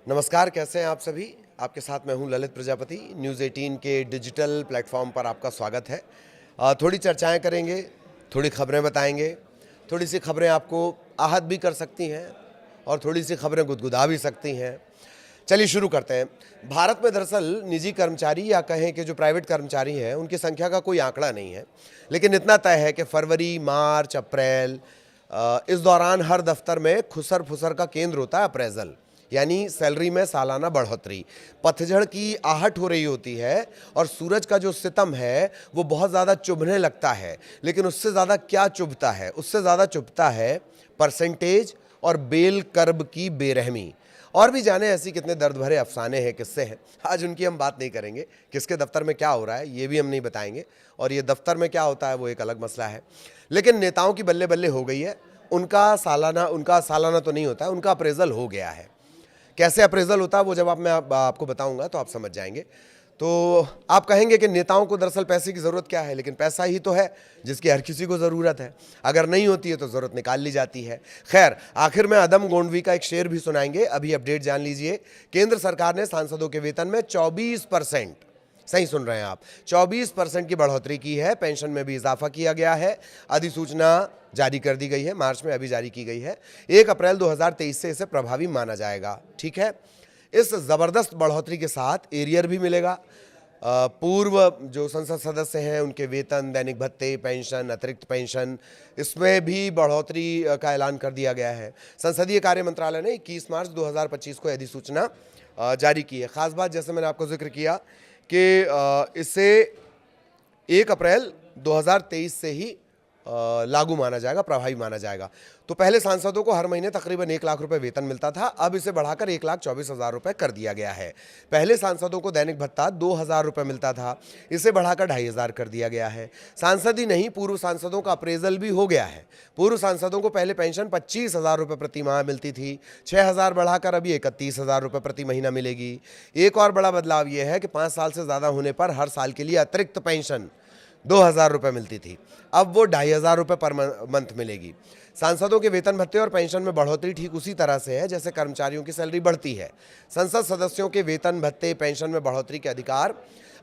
नमस्कार, कैसे हैं आप सभी। आपके साथ मैं हूं ललित प्रजापति। न्यूज़ 18 के डिजिटल प्लेटफॉर्म पर आपका स्वागत है। थोड़ी चर्चाएं करेंगे, थोड़ी खबरें बताएंगे। थोड़ी सी खबरें आपको आहत भी कर सकती हैं और थोड़ी सी खबरें गुदगुदा भी सकती हैं। चलिए शुरू करते हैं। भारत में दरअसल निजी कर्मचारी या कहें कि जो प्राइवेट कर्मचारी हैं उनकी संख्या का कोई आंकड़ा नहीं है, लेकिन इतना तय है कि फरवरी, मार्च, अप्रैल, इस दौरान हर दफ्तर में खुसर फुसर का केंद्र होता है अप्रेजल, यानी सैलरी में सालाना बढ़ोतरी। पतझड़ की आहट हो रही होती है और सूरज का जो सितम है वो बहुत ज़्यादा चुभने लगता है, लेकिन उससे ज़्यादा क्या चुभता है? उससे ज़्यादा चुभता है परसेंटेज और बेल कर्ब की बेरहमी। और भी जाने ऐसी कितने दर्द भरे अफसाने हैं, किस्से हैं। आज उनकी हम बात नहीं करेंगे। किसके दफ्तर में क्या हो रहा है ये भी हम नहीं बताएंगे, और ये दफ्तर में क्या होता है वो एक अलग मसला है। लेकिन नेताओं की बल्ले बल्ले हो गई है। उनका सालाना तो नहीं होता है, उनका अप्रेजल हो गया है। कैसे अप्रेजल होता है वो जब मैं आपको बताऊंगा तो आप समझ जाएंगे। तो आप कहेंगे कि नेताओं को दरअसल पैसे की ज़रूरत क्या है, लेकिन पैसा ही तो है जिसकी हर किसी को ज़रूरत है। अगर नहीं होती है तो ज़रूरत निकाल ली जाती है। खैर, आखिर में अदम गोंडवी का एक शेर भी सुनाएंगे। अभी अपडेट जान लीजिए। केंद्र सरकार ने सांसदों के वेतन में 24%, सही सुन रहे हैं आप, 24% की बढ़ोतरी की है। पेंशन में भी इजाफा किया गया है। अधिसूचना जारी कर दी गई है, मार्च में अभी जारी की गई है। 1 अप्रैल 2023 से इसे प्रभावी माना जाएगा। ठीक है। इस ज़बरदस्त बढ़ोतरी के साथ एरियर भी मिलेगा। पूर्व जो संसद सदस्य हैं उनके वेतन, दैनिक भत्ते, पेंशन, अतिरिक्त पेंशन, इसमें भी बढ़ोतरी का ऐलान कर दिया गया है। संसदीय कार्य मंत्रालय ने 21 मार्च 2025 को अधिसूचना जारी की है। खास बात, जैसे मैंने आपको जिक्र किया कि इसे 1 अप्रैल 2023 से ही लागू माना जाएगा, प्रभावी माना जाएगा। तो पहले सांसदों को हर महीने तकरीबन 1 लाख रुपए वेतन मिलता था, अब इसे बढ़ाकर 1,24,000 रुपए कर दिया गया है। पहले सांसदों को दैनिक भत्ता 2,000 रुपए मिलता था, इसे बढ़ाकर 2,500 कर दिया गया है। सांसद ही नहीं, पूर्व सांसदों का अप्रेजल भी हो गया है। पूर्व सांसदों को पहले पेंशन 25,000 रुपये प्रति माह मिलती थी, 6,000 बढ़ाकर अभी 31,000 रुपये प्रति महीना मिलेगी। एक और बड़ा बदलाव यह है कि 5 साल से ज़्यादा होने पर हर साल के लिए अतिरिक्त पेंशन 2,000 रुपये मिलती थी, अब वो 2,500 रुपये पर मंथ मिलेगी। सांसदों के वेतन भत्ते और पेंशन में बढ़ोतरी ठीक उसी तरह से है जैसे कर्मचारियों की सैलरी बढ़ती है। संसद सदस्यों के वेतन भत्ते, पेंशन में बढ़ोतरी के अधिकार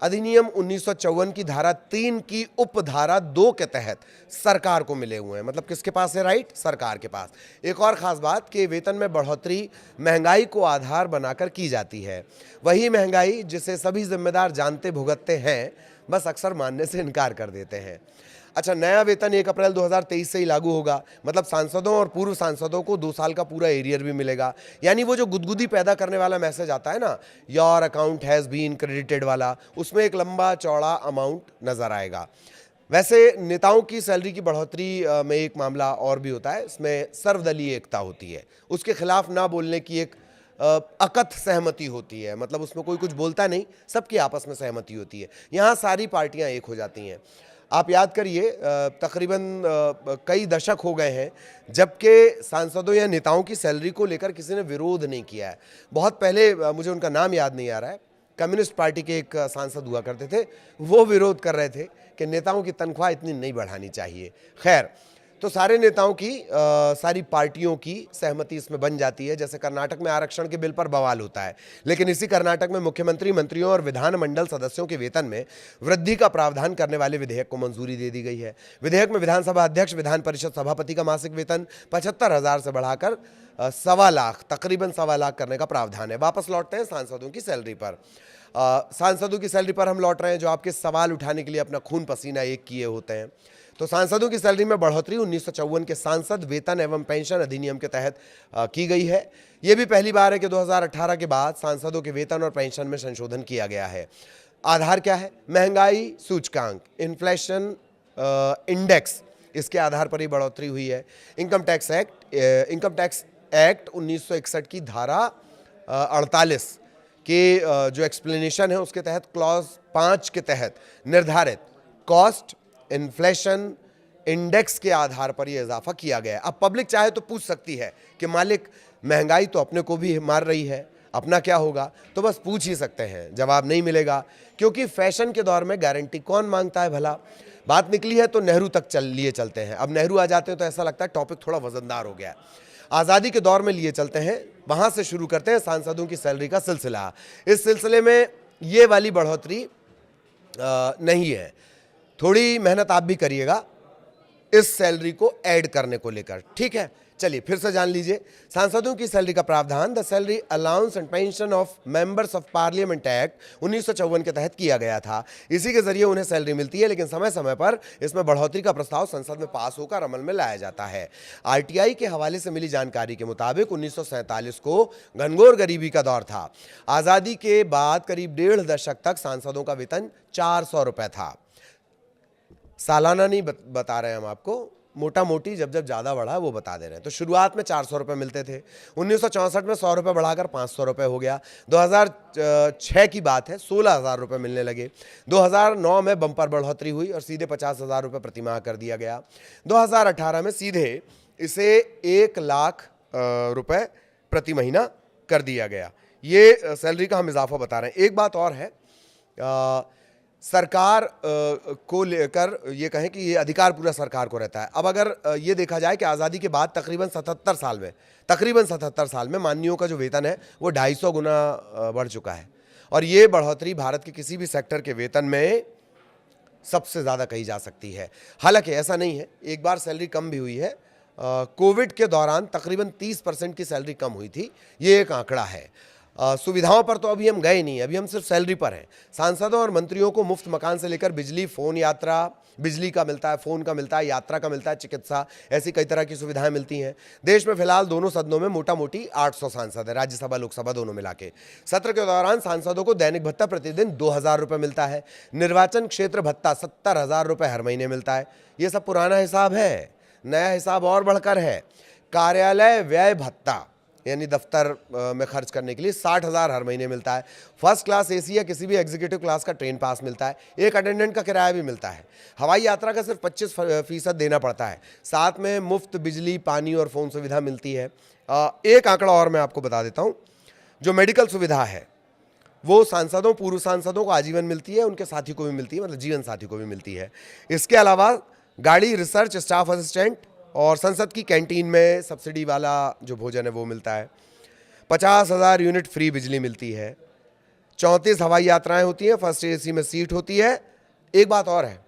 अधिनियम 1954 की धारा 3 की उपधारा 2 के तहत सरकार को मिले हुए हैं। मतलब किसके पास है राइट? सरकार के पास। एक और खास बात कि वेतन में बढ़ोतरी महंगाई को आधार बनाकर की जाती है। वही महंगाई जिसे सभी जिम्मेदार जानते भुगतते हैं, बस अक्सर मानने से इनकार कर देते हैं। अच्छा, नया वेतन 1 अप्रैल 2023 से ही लागू होगा। मतलब सांसदों और पूर्व सांसदों को 2 साल का पूरा एरियर भी मिलेगा। यानी वो जो गुदगुदी पैदा करने वाला मैसेज आता है ना, your account has been credited वाला, उसमें एक लंबा चौड़ा अमाउंट नजर आएगा। वैसे नेताओं की सैलरी की बढ़ोतरी में एक मामला और भी होता है। इसमें सर्वदलीय एकता होती है, उसके खिलाफ ना बोलने की एक अकथ सहमति होती है। मतलब उसमें कोई कुछ बोलता नहीं, सबकी आपस में सहमति होती है। यहाँ सारी पार्टियाँ एक हो जाती हैं। आप याद करिए, तकरीबन कई दशक हो गए हैं जबकि सांसदों या नेताओं की सैलरी को लेकर किसी ने विरोध नहीं किया है। बहुत पहले, मुझे उनका नाम याद नहीं आ रहा है, कम्युनिस्ट पार्टी के एक सांसद हुआ करते थे, वो विरोध कर रहे थे कि नेताओं की तनख्वाह इतनी नहीं बढ़ानी चाहिए। खैर, तो सारे नेताओं की, सारी पार्टियों की सहमति इसमें बन जाती है। जैसे कर्नाटक में आरक्षण के बिल पर बवाल होता है, लेकिन इसी कर्नाटक में मुख्यमंत्री, मंत्रियों और विधानमंडल सदस्यों के वेतन में वृद्धि का प्रावधान करने वाले विधेयक को मंजूरी दे दी गई है। विधेयक में विधानसभा अध्यक्ष, विधान परिषद सभापति का मासिक वेतन 75,000 से बढ़ाकर 1.25 लाख, तकरीबन 1.25 लाख करने का प्रावधान है। वापस लौटते हैं सांसदों की सैलरी पर। सांसदों की सैलरी पर हम लौट रहे हैं, जो आपके सवाल उठाने के लिए अपना खून पसीना एक किए होते हैं। तो सांसदों की सैलरी में बढ़ोतरी 1954 के सांसद वेतन एवं पेंशन अधिनियम के तहत की गई है। यह भी पहली बार है कि 2018 के बाद सांसदों के वेतन और पेंशन में संशोधन किया गया है। आधार क्या है? महंगाई सूचकांक, इन्फ्लेशन इंडेक्स, इसके आधार पर ही बढ़ोतरी हुई है। इनकम टैक्स एक्ट 1961 की धारा 48 के जो एक्सप्लेनेशन है उसके तहत क्लॉज 5 के तहत निर्धारित कॉस्ट इन्फ्लेशन इंडेक्स के आधार पर यह इजाफा किया गया है। अब पब्लिक चाहे तो पूछ सकती है कि मालिक, महंगाई तो अपने को भी मार रही है, अपना क्या होगा? तो बस पूछ ही सकते हैं, जवाब नहीं मिलेगा, क्योंकि फैशन के दौर में गारंटी कौन मांगता है भला। बात निकली है तो नेहरू तक लिए चलते हैं। अब नेहरू आ जाते हैं तो ऐसा लगता है टॉपिक थोड़ा वजनदार हो गया। आज़ादी के दौर में लिए चलते हैं, वहाँ से शुरू करते हैं सांसदों की सैलरी का सिलसिला। इस सिलसिले में ये वाली बढ़ोतरी नहीं है, थोड़ी मेहनत आप भी करिएगा इस सैलरी को ऐड करने को लेकर, ठीक है। चलिए फिर से जान लीजिए सांसदों की सैलरी का प्रावधान the salary allowance and pension of members of parliament act 1954 के तहत किया गया था। इसी के जरिए उन्हें सैलरी मिलती है, लेकिन समय समय पर इसमें बढ़ोतरी का प्रस्ताव संसद में पास होकर अमल में लाया जाता है। आरटीआई के हवाले से मिली जानकारी के मुताबिक 1947 को घनघोर गरीबी का दौर था। आज़ादी के बाद करीब 1.5 दशक तक सांसदों का वेतन 400 रुपये था। सालाना नहीं बता रहे हैं हम आपको, मोटा मोटी जब जब ज़्यादा बढ़ा वो बता दे रहे हैं। तो शुरुआत में 400 रुपये मिलते थे, 1964 में 100 रुपये बढ़ाकर 500 रुपये हो गया। 2006 की बात है, 16,000 रुपये मिलने लगे। 2009 में बम्पर बढ़ोतरी हुई और सीधे 50,000 रुपये प्रतिमाह कर दिया गया। 2018 में सीधे इसे 1 लाख रुपये प्रति महीना कर दिया गया। ये सैलरी का हम इजाफा बता रहे हैं। एक बात और है, सरकार को लेकर ये कहें कि ये अधिकार पूरा सरकार को रहता है। अब अगर ये देखा जाए कि आज़ादी के बाद तकरीबन 77 साल में माननीयों का जो वेतन है वो 250 गुना बढ़ चुका है, और ये बढ़ोतरी भारत के किसी भी सेक्टर के वेतन में सबसे ज़्यादा कही जा सकती है। हालांकि ऐसा नहीं है, एक बार सैलरी कम भी हुई है। कोविड के दौरान तकरीबन 30% की सैलरी कम हुई थी, ये एक आंकड़ा है। सुविधाओं पर तो अभी हम गए नहीं, अभी हम सिर्फ सैलरी पर हैं। सांसदों और मंत्रियों को मुफ्त मकान से लेकर बिजली, फ़ोन, यात्रा, बिजली का मिलता है, फ़ोन का मिलता है, यात्रा का मिलता है, चिकित्सा, ऐसी कई तरह की सुविधाएं मिलती हैं। देश में फिलहाल दोनों सदनों में मोटा मोटी 800 सांसद है, राज्यसभा लोकसभा दोनों मिला के। सत्र के दौरान सांसदों को दैनिक भत्ता प्रतिदिन 2,000 रुपये मिलता है। निर्वाचन क्षेत्र भत्ता 70,000 रुपये हर महीने मिलता है। ये सब पुराना हिसाब है, नया हिसाब और बढ़कर है। कार्यालय व्यय भत्ता यानी दफ्तर में खर्च करने के लिए 60,000 हर महीने मिलता है। फर्स्ट क्लास एसी या किसी भी एग्जीक्यूटिव क्लास का ट्रेन पास मिलता है। एक अटेंडेंट का किराया भी मिलता है। हवाई यात्रा का सिर्फ 25% देना पड़ता है। साथ में मुफ्त बिजली, पानी और फ़ोन सुविधा मिलती है। एक आंकड़ा और मैं आपको बता देता हूँ, जो मेडिकल सुविधा है वो सांसदों, पूर्व सांसदों को आजीवन मिलती है, उनके साथी को भी मिलती है, मतलब जीवन साथी को भी मिलती है। इसके अलावा गाड़ी, रिसर्च, स्टाफ असिस्टेंट और संसद की कैंटीन में सब्सिडी वाला जो भोजन है वो मिलता है। 50,000 यूनिट फ्री बिजली मिलती है। 34 हवाई यात्राएं होती हैं, फर्स्ट एसी में सीट होती है। एक बात और है,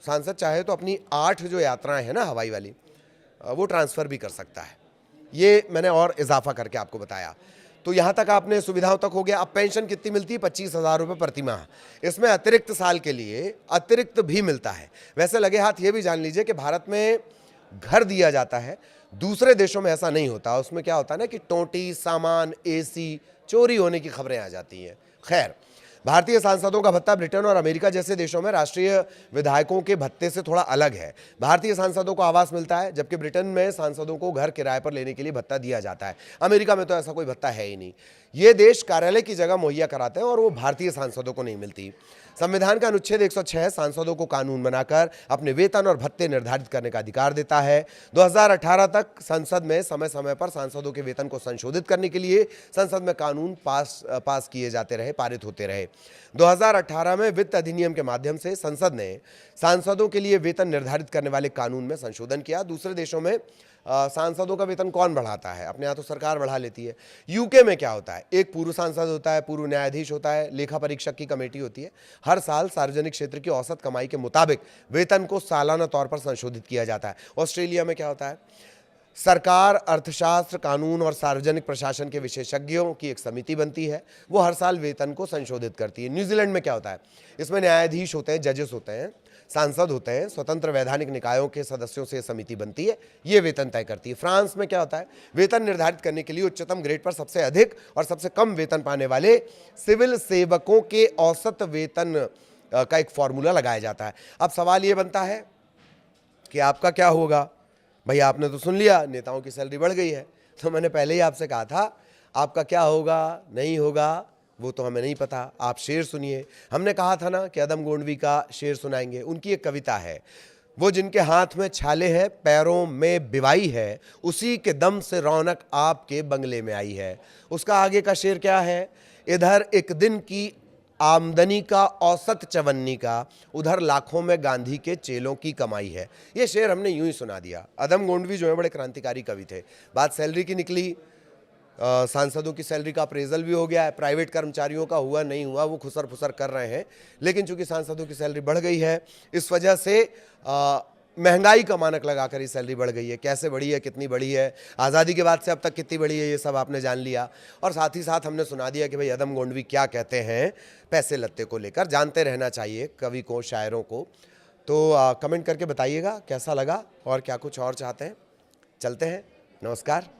सांसद चाहे तो अपनी 8 जो यात्राएं हैं ना हवाई वाली, वो ट्रांसफ़र भी कर सकता है। ये मैंने और इजाफा करके आपको बताया। तो यहाँ तक आपने सुविधाओं तक हो गया। अब पेंशन कितनी मिलती है? 25,000 रुपये प्रति माह। इसमें अतिरिक्त साल के लिए अतिरिक्त भी मिलता है। वैसे लगे हाथ ये भी जान लीजिए कि भारत में घर दिया जाता है, दूसरे देशों में ऐसा नहीं होता। उसमें क्या होता है ना कि टोंटी, सामान, एसी चोरी होने की खबरें आ जाती हैं। खैर, भारतीय सांसदों का भत्ता ब्रिटेन और अमेरिका जैसे देशों में राष्ट्रीय विधायकों के भत्ते से थोड़ा अलग है। भारतीय सांसदों को आवास मिलता है, जबकि ब्रिटेन में सांसदों को घर किराए पर लेने के लिए भत्ता दिया जाता है। अमेरिका में तो ऐसा कोई भत्ता है ही नहीं। ये देश कार्यालय की जगह मुहैया कराते हैं और वो भारतीय सांसदों को नहीं मिलती। संविधान का अनुच्छेद 106 सांसदों को कानून बनाकर अपने वेतन और भत्ते निर्धारित करने का अधिकार देता है। 2018 तक संसद में समय समय पर सांसदों के वेतन को संशोधित करने के लिए संसद में कानून पास किए जाते रहे, पारित होते रहे। 2018 में वित्त अधिनियम के माध्यम से संसद ने सांसदों के लिए वेतन निर्धारित करने वाले कानून में संशोधन किया। दूसरे देशों में सांसदों का वेतन कौन बढ़ाता है? अपने यहाँ तो सरकार बढ़ा लेती है। यूके में क्या होता है, एक पूर्व सांसद होता है, पूर्व न्यायाधीश होता है, लेखा परीक्षक की कमेटी होती है। हर साल सार्वजनिक क्षेत्र की औसत कमाई के मुताबिक वेतन को सालाना तौर पर संशोधित किया जाता है। ऑस्ट्रेलिया में क्या होता है, सरकार, अर्थशास्त्र, कानून और सार्वजनिक प्रशासन के विशेषज्ञों की एक समिति बनती है, वो हर साल वेतन को संशोधित करती है। न्यूजीलैंड में क्या होता है, इसमें न्यायाधीश होते हैं, जजेस होते हैं, सांसद होते हैं, स्वतंत्र वैधानिक निकायों के सदस्यों से समिति बनती है, ये वेतन तय करती है। फ्रांस में क्या होता है, वेतन निर्धारित करने के लिए उच्चतम ग्रेड पर सबसे अधिक और सबसे कम वेतन पाने वाले सिविल सेवकों के औसत वेतन का एक फॉर्मूला लगाया जाता है। अब सवाल ये बनता है कि आपका क्या होगा? भाई आपने तो सुन लिया नेताओं की सैलरी बढ़ गई है, तो मैंने पहले ही आपसे कहा था आपका क्या होगा, नहीं होगा वो तो हमें नहीं पता। आप शेर सुनिए। हमने कहा था ना कि अदम गोंडवी का शेर सुनाएंगे। उनकी एक कविता है, वो जिनके हाथ में छाले हैं, पैरों में बिवाई है, उसी के दम से रौनक आपके बंगले में आई है। उसका आगे का शेर क्या है, इधर एक दिन की आमदनी का औसत चवन्नी का, उधर लाखों में गांधी के चेलों की कमाई है। ये शेर हमने यूं ही सुना दिया। अदम गोंडवी जो है बड़े क्रांतिकारी कवि थे। बात सैलरी की निकली, सांसदों की सैलरी का अप्रेजल भी हो गया है, प्राइवेट कर्मचारियों का हुआ नहीं हुआ वो खुसर फुसर कर रहे हैं, लेकिन चूंकि सांसदों की सैलरी बढ़ गई है इस वजह से महंगाई का मानक लगाकर ही सैलरी बढ़ गई है। कैसे बढ़ी है, कितनी बढ़ी है, आज़ादी के बाद से अब तक कितनी बढ़ी है, ये सब आपने जान लिया। और साथ ही साथ हमने सुना दिया कि भाई अदम गोंडवी क्या कहते हैं पैसे लत्ते को लेकर। जानते रहना चाहिए कवि को, शायरों को। तो कमेंट करके बताइएगा कैसा लगा और क्या कुछ और चाहते हैं। चलते हैं, नमस्कार।